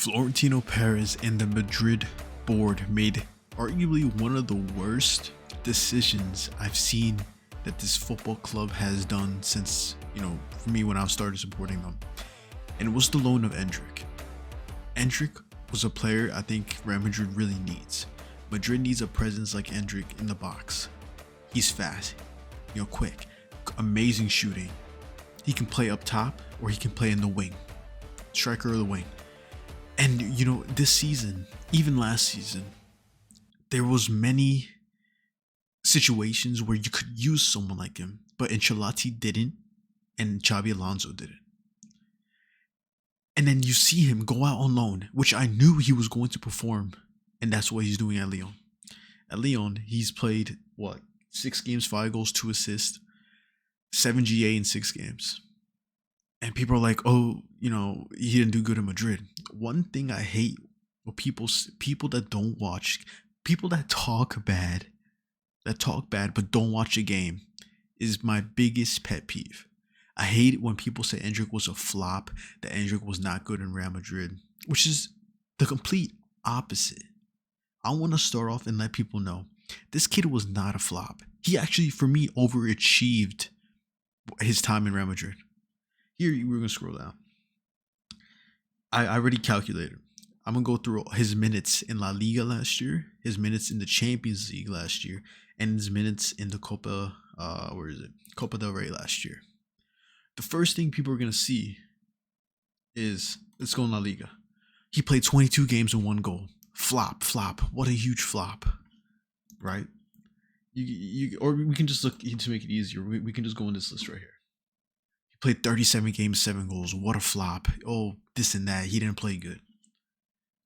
Florentino Perez and the Madrid board made arguably one of the worst decisions I've seen that this football club has done since, for me when I started supporting them. And it was the loan of Endrick. Endrick was a player I think Real Madrid really needs. Madrid needs a presence like Endrick in the box. He's fast, quick, amazing shooting. He can play up top or he can play in the wing, striker or the wing. And this season, even last season, there was many situations where you could use someone like him, but Ancelotti didn't, and Xabi Alonso didn't. And then you see him go out on loan, which I knew he was going to perform, and that's what he's doing at Lyon. At Lyon, he's played 6 games, 5 goals, 2 assists, 7 GA in 6 games. And people are like, he didn't do good in Madrid. One thing I hate with people that don't watch, people that talk bad but don't watch a game is my biggest pet peeve. I hate it when people say Endrick was a flop, that Endrick was not good in Real Madrid, which is the complete opposite. I want to start off and let people know this kid was not a flop. He actually, for me, overachieved his time in Real Madrid. Here, we're going to scroll down. I already calculated. I'm going to go through his minutes in La Liga last year, his minutes in the Champions League last year, and his minutes in the Copa del Rey last year. The first thing people are going to see is, let's go in La Liga. He played 22 games and 1 goal. Flop. What a huge flop, right? Or we can just look to make it easier. We can just go in this list right here. Played 37 games, 7 goals. What a flop. Oh, this and that. He didn't play good.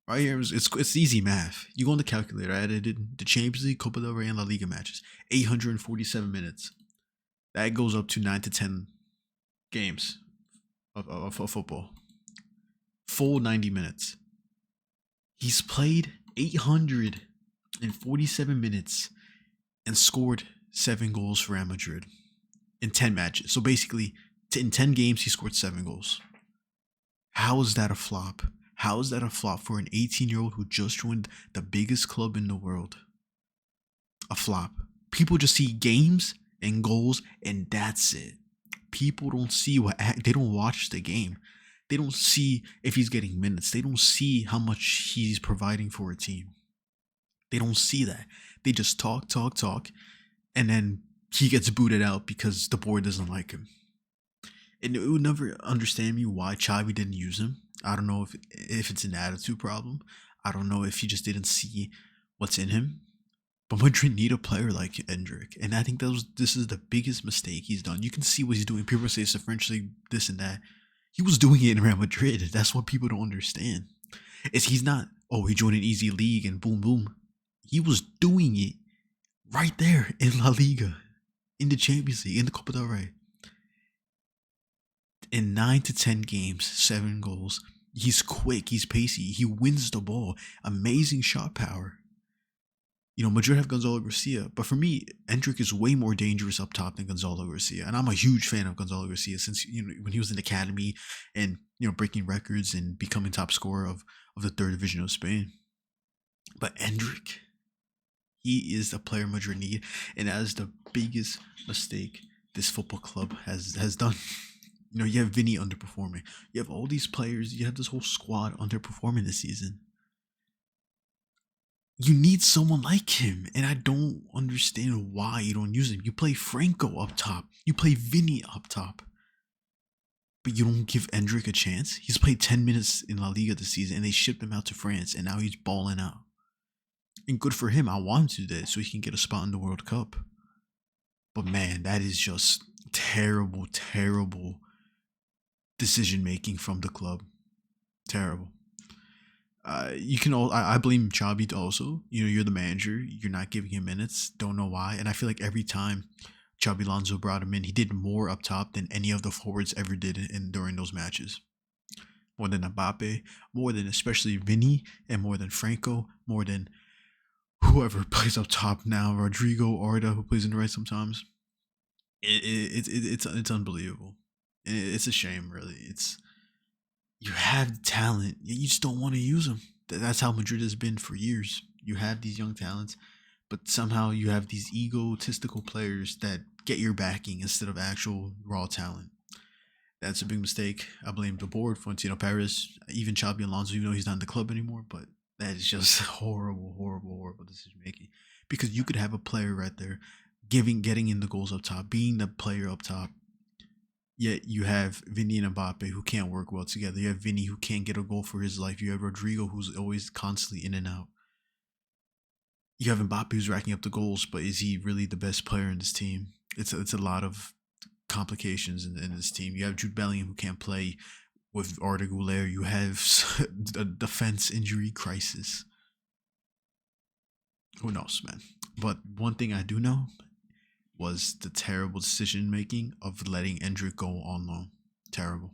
Right here, it's easy math. You go on the calculator. I added the Champions League, Copa del Rey, and La Liga matches. 847 minutes. That goes up to 9 to 10 games of football. Full 90 minutes. He's played 847 minutes and scored 7 goals for Real Madrid in 10 matches. So basically, in 10 games, he scored 7 goals. How is that a flop? How is that a flop for an 18-year-old who just joined the biggest club in the world? A flop. People just see games and goals, and that's it. People don't see they don't watch the game. They don't see if he's getting minutes. They don't see how much he's providing for a team. They don't see that. They just talk, and then he gets booted out because the board doesn't like him. And it would never understand me why Xavi didn't use him. I don't know if it's an attitude problem. I don't know if he just didn't see what's in him. But Madrid need a player like Endrick. And I think this is the biggest mistake he's done. You can see what he's doing. People say it's the French league, this and that. He was doing it in Real Madrid. That's what people don't understand. He's not, he joined an easy league and boom, boom. He was doing it right there in La Liga, in the Champions League, in the Copa del Rey. In 9 to 10 games, 7 goals. He's quick. He's pacey. He wins the ball. Amazing shot power. Madrid have Gonzalo Garcia, but for me, Endrick is way more dangerous up top than Gonzalo Garcia. And I'm a huge fan of Gonzalo Garcia since when he was in the academy and breaking records and becoming top scorer of the 3rd division of Spain. But Endrick, he is the player Madrid need, and that is the biggest mistake this football club has done. You have Vini underperforming. You have all these players. You have this whole squad underperforming this season. You need someone like him, and I don't understand why you don't use him. You play Franco up top. You play Vini up top. But you don't give Endrick a chance? He's played 10 minutes in La Liga this season, and they shipped him out to France, and now he's balling out. And good for him. I want him to do that so he can get a spot in the World Cup. But man, that is just terrible decision making from the club. Terrible. I blame Xabi also. You're the manager. You're not giving him minutes. Don't know why. And I feel like every time Xabi Alonso brought him in, he did more up top than any of the forwards ever did during those matches. More than Mbappe, more than especially Vini, and more than Franco, more than whoever plays up top now. Rodrigo, Arda, who plays in the right sometimes. It's unbelievable. It's a shame, really. You have the talent, you just don't want to use them. That's how Madrid has been for years. You have these young talents, but somehow you have these egotistical players that get your backing instead of actual raw talent. That's a big mistake. I blame the board, Florentino Perez, even Xabi Alonso, even though he's not in the club anymore. But that is just horrible, horrible, horrible decision making. Because you could have a player right there, getting in the goals up top, being the player up top. Yet you have Vini and Mbappe who can't work well together. You have Vini who can't get a goal for his life. You have Rodrigo who's always constantly in and out. You have Mbappe who's racking up the goals, but is he really the best player in this team? It's a lot of complications in this team. You have Jude Bellingham who can't play with Arda Güler. You have a defense injury crisis. Who knows, man? But one thing I do know was the terrible decision making of letting Endrick go on loan. Terrible.